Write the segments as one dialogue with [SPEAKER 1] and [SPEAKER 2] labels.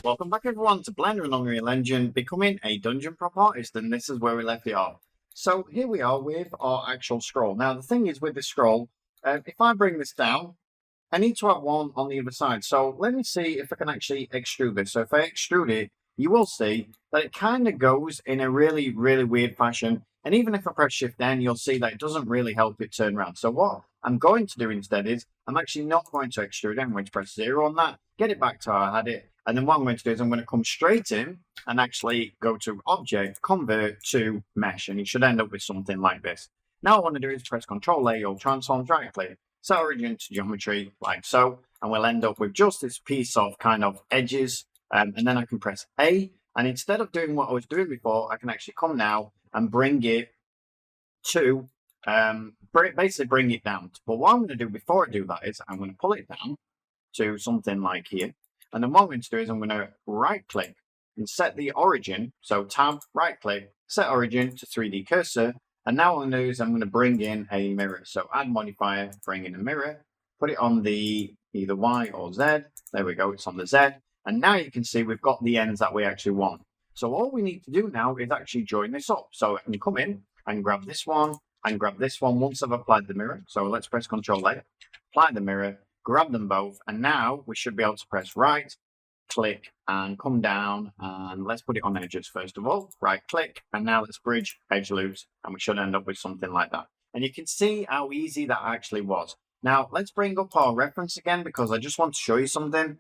[SPEAKER 1] Welcome back everyone to Blender and Unreal Engine becoming a dungeon prop artist, and this is where we left it off. So here we are with our actual scroll. Now the thing is with the scroll, if I bring this down, I need to have one on the other side. So let me see if I can actually extrude this. So if I extrude it, you will see that it kind of goes in a really weird fashion. And even if I press Shift N, you'll see that it doesn't really help it turn around. So what I'm going to do instead is I'm actually not going to extrude it. I'm going to press 0 on that, get it back to how I had it. And then what I'm going to do is I'm going to come straight in and actually go to Object, Convert to Mesh. And you should end up with something like this. Now what I want to do is press Control A or Transform, right click, set origin to geometry like so. And we'll end up with just this piece of kind of edges. And then I can press A. And instead of doing what I was doing before, I can actually come now and bring it to, basically bring it down. But what I'm going to do before I do that is I'm going to pull it down to something like here. And then what I'm going to do is I'm going to right click and set the origin. So tab, right click, set origin to 3D cursor. And now what I'm going to do is I'm going to bring in a mirror. So add modifier, bring in a mirror, put it on the either Y or Z. There we go, it's on the Z. And now you can see we've got the ends that we actually want. So all we need to do now is actually join this up. So I can come in and grab this one and grab this one once I've applied the mirror. So let's press Control A, apply the mirror, grab them both, and now we should be able to press right, click, and come down, and let's put it on edges first of all. Right click, and now let's bridge edge loops, and we should end up with something like that. And you can see how easy that actually was. Now let's bring up our reference again because I just want to show you something.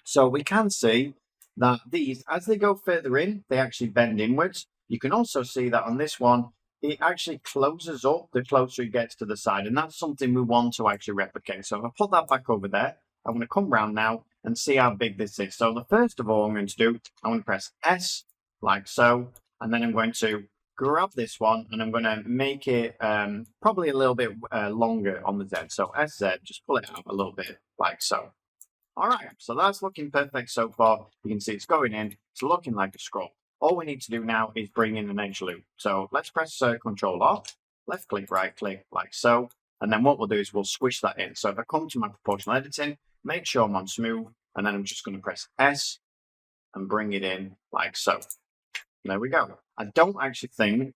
[SPEAKER 1] So we can see that these, as they go further in, they actually bend inwards. You can also see that on this one, it actually closes up the closer it gets to the side. And that's something we want to actually replicate. So if I put that back over there, I'm going to come around now and see how big this is. So the first of all I'm going to do, I'm going to press S like so. And then I'm going to grab this one and I'm going to make it probably a little bit longer on the Z. So SZ, just pull it out a little bit like so. All right, so that's looking perfect so far. You can see it's going in. It's looking like a scroll. All we need to do now is bring in an edge loop. So let's press Control R, left click, right click, like so. And then what we'll do is we'll squish that in. So if I come to my proportional editing, make sure I'm on smooth, and then I'm just going to press S and bring it in like so. There we go. I don't actually think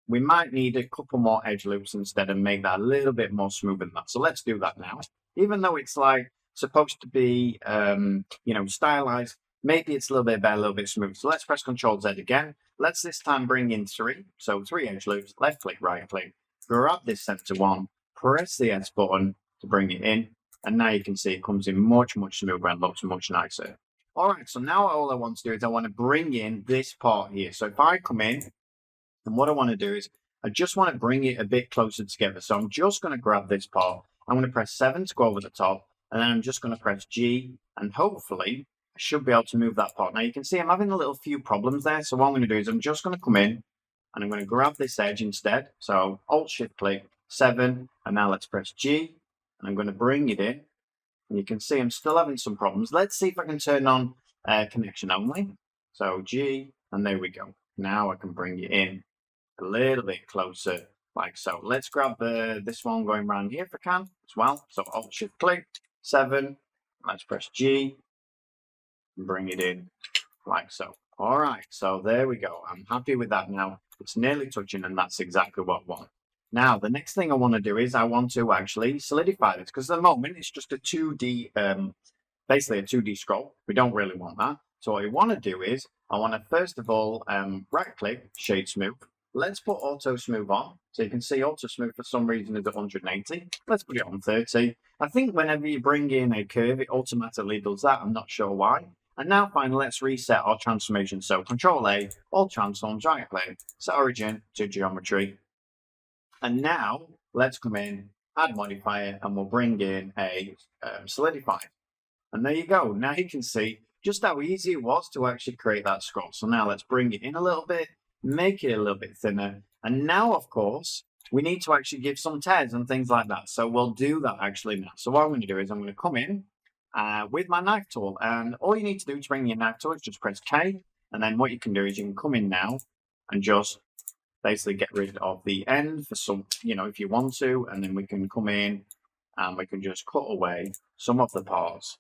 [SPEAKER 1] we might need a couple more edge loops instead and make that a little bit more smooth than that. So let's do that now. Even though it's like supposed to be, stylized, maybe it's a little bit better, a little bit smooth. So let's press Control Z again. Let's this time bring in 3. So 3 edge loops, left click, right click, grab this center one, press the S button to bring it in. And now you can see it comes in much smoother and looks much nicer. All right, so now all I want to do is I want to bring in this part here. So if I come in, and what I want to do is I just want to bring it a bit closer together. So I'm just going to grab this part. I'm going to press 7 to go over the top. And then I'm just going to press G, and hopefully I should be able to move that part. Now you can see I'm having a little few problems there. So what I'm going to do is I'm just going to come in and I'm going to grab this edge instead. So Alt Shift click 7, and now let's press G, and I'm going to bring it in. And you can see I'm still having some problems. Let's see if I can turn on connection only. So G, and there we go. Now I can bring it in a little bit closer like so. Let's grab this one going around here if I can as well. So Alt Shift click 7, let's press G and bring it in like so. All right, so there we go. I'm happy with that now. It's nearly touching, and that's exactly what I want. Now, the next thing I want to do is I want to actually solidify this, because at the moment it's just a 2D, basically a 2D scroll. We don't really want that. So what we want to do is I want to first of all right click, shade smooth. Let's put auto smooth on. So you can see auto smooth for some reason is 180. Let's put it on 30. I think whenever you bring in a curve, it automatically does that. I'm not sure why. And now finally, let's reset our transformation. So Control A, all transforms, right click, set origin to geometry. And now let's come in, add modifier, and we'll bring in a solidify. And there you go. Now you can see just how easy it was to actually create that scroll. So now let's bring it in a little bit, make it a little bit thinner. And now, of course, we need to actually give some tears and things like that. So we'll do that actually now. So what I'm going to do is I'm going to come in with my knife tool. And all you need to do to bring your knife tool is just press K. And then what you can do is you can come in now and just basically get rid of the end for some, if you want to. And then we can come in and we can just cut away some of the parts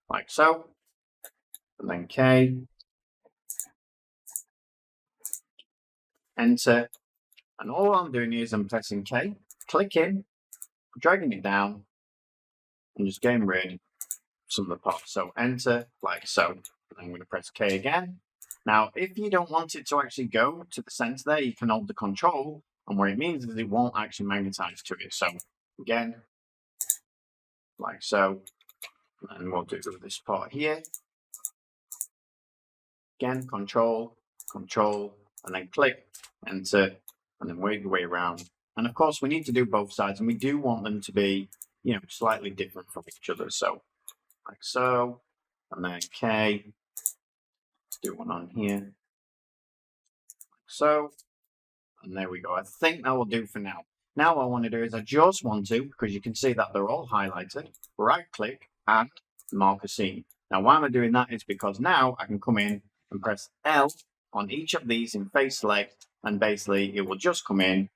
[SPEAKER 1] like so. and then K, enter, and all I'm doing is I'm pressing K, clicking, dragging it down, and just getting rid of some of the parts. So enter, like so. And I'm going to press K again. Now, if you don't want it to actually go to the center there, you can hold the control, and what it means is it won't actually magnetize to it. So again, like so, and we'll do this part here. Again, control, control, and then click, enter, and then work your way around. And of course, we need to do both sides, and we do want them to be, slightly different from each other. So, like so, and then K. Let's do one on here, like so, and there we go. I think that will do for now. Now what I want to do is I just want to, because you can see that they're all highlighted, right-click and mark a scene. Now why am I doing that is because now I can come in and press L on each of these in face select, and basically it will just come in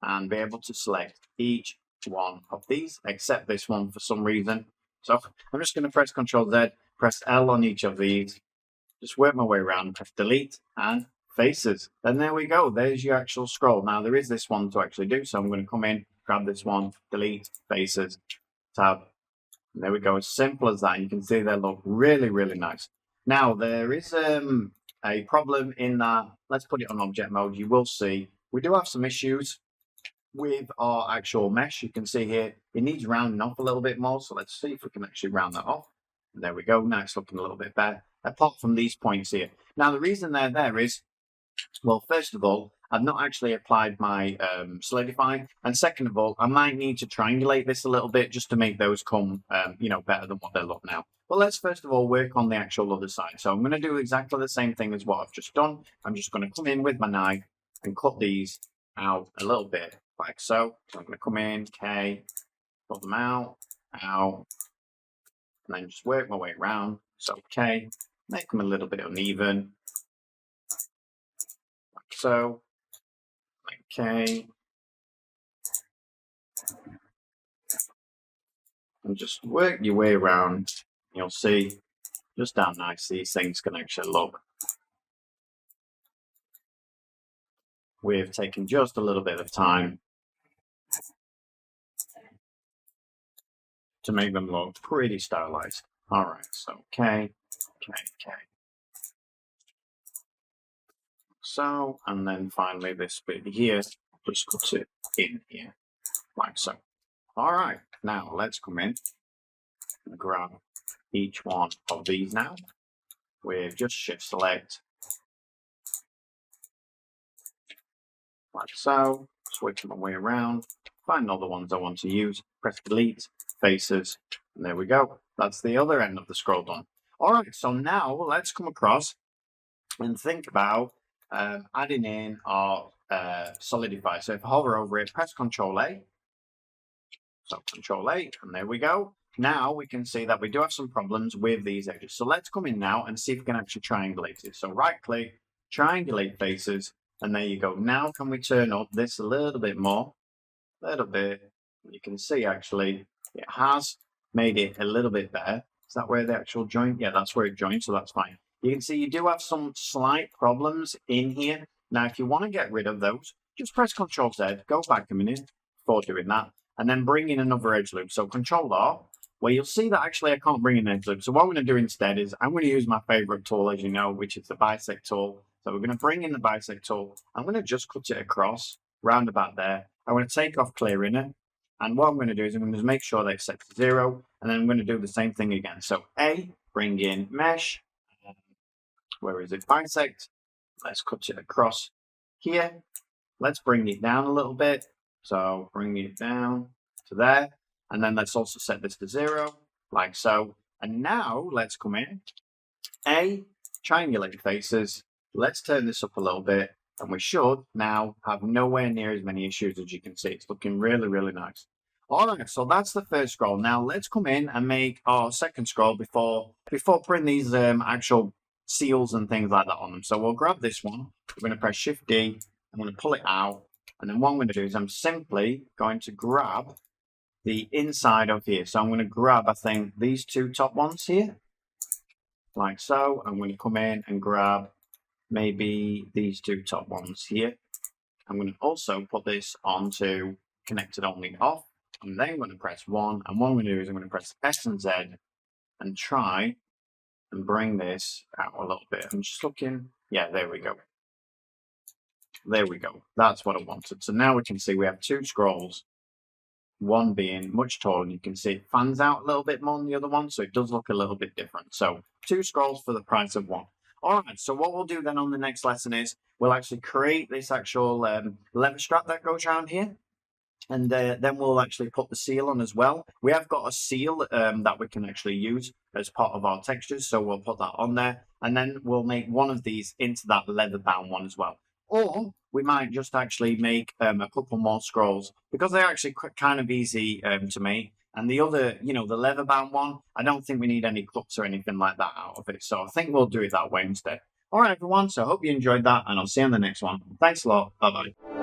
[SPEAKER 1] and be able to select each one of these, except this one for some reason. So I'm just going to press Ctrl Z, press L on each of these, just work my way around, press delete and faces. And there we go. There's your actual scroll. Now there is this one to actually do. So I'm going to come in, grab this one, delete, faces, tab. And there we go. As simple as that. You can see they look really, really nice. Now there is a problem in that. Let's put it on object mode. You will see we do have some issues with our actual mesh. You can see here it needs rounding off a little bit more. So let's see if we can actually round that off. And there we go. Now it's looking a little bit better, apart from these points here. Now the reason they're there is, well, first of all, I've not actually applied my solidify, and second of all, I might need to triangulate this a little bit just to make those come, better than what they look now. But let's first of all work on the actual other side. So I'm going to do exactly the same thing as what I've just done. I'm just going to come in with my knife and cut these out a little bit, like so. So I'm going to come in, K, cut them out, and then just work my way around. So K, make them a little bit uneven, like so. Okay, and just work your way around. You'll see just how nice these things can actually look. We've taken just a little bit of time to make them look pretty stylized. All right, so K. So, and then finally this bit here, just cut it in here, like so. All right, now let's come in and grab each one of these now. With just shift select, like so, switch my way around, find all the ones I want to use, press delete, faces, and there we go. That's the other end of the scroll done. All right, so now let's come across and think about adding in our solidify. So if I hover over it, press Control A, so Control A, and there we go. Now we can see that we do have some problems with these edges. So let's come in now and see if we can actually triangulate it. So right click, triangulate faces, and there you go. Now can we turn up this a little bit more? A little bit. You can see actually it has made it a little bit better. Is that where the actual joint? Yeah, that's where it joins, so that's fine. You can see you do have some slight problems in here. Now, if you want to get rid of those, just press Ctrl Z, go back a minute before doing that, and then bring in another edge loop. So Ctrl R, where you'll see that actually I can't bring in an edge loop. So what I'm going to do instead is I'm going to use my favorite tool, as you know, which is the bisect tool. So we're going to bring in the bisect tool. I'm going to just cut it across, round about there. I'm going to take off clear inner. And what I'm going to do is I'm going to make sure that it's set to 0. And then I'm going to do the same thing again. So A, bring in mesh. Where is it? Bisect. Let's cut it across here. Let's bring it down a little bit. So bring it down to there. And then let's also set this to 0, like so. And now let's come in. A, triangulate faces. Let's turn this up a little bit. And we should now have nowhere near as many issues as you can see. It's looking really, really nice. All right, so that's the first scroll. Now let's come in and make our second scroll before putting these actual seals and things like that on them. So we'll grab this one. We're going to press Shift D. I'm going to pull it out. And then what I'm going to do is I'm simply going to grab the inside of here. So I'm going to grab, I think, these two top ones here. like so. I'm going to come in and grab maybe these two top ones here. I'm going to also put this onto connected only off. I'm then going to press 1. And what I'm going to do is I'm going to press S and Z and try and bring this out a little bit. I'm just looking. Yeah, there we go. There we go. That's what I wanted. So now we can see we have two scrolls, one being much taller. You can see it fans out a little bit more than the other one, so it does look a little bit different. So two scrolls for the price of one. All right, so what we'll do then on the next lesson is we'll actually create this actual leather strap that goes around here. And then we'll actually put the seal on as well. We have got a seal that we can actually use as part of our textures, so we'll put that on there, and then we'll make one of these into that leather bound one as well. Or we might just actually make a couple more scrolls because they're actually kind of easy to make. And the other, the leather bound one, I don't think we need any clips or anything like that out of it. So I think we'll do it that way instead. All right, everyone. So I hope you enjoyed that, and I'll see you on the next one. Thanks a lot. Bye bye.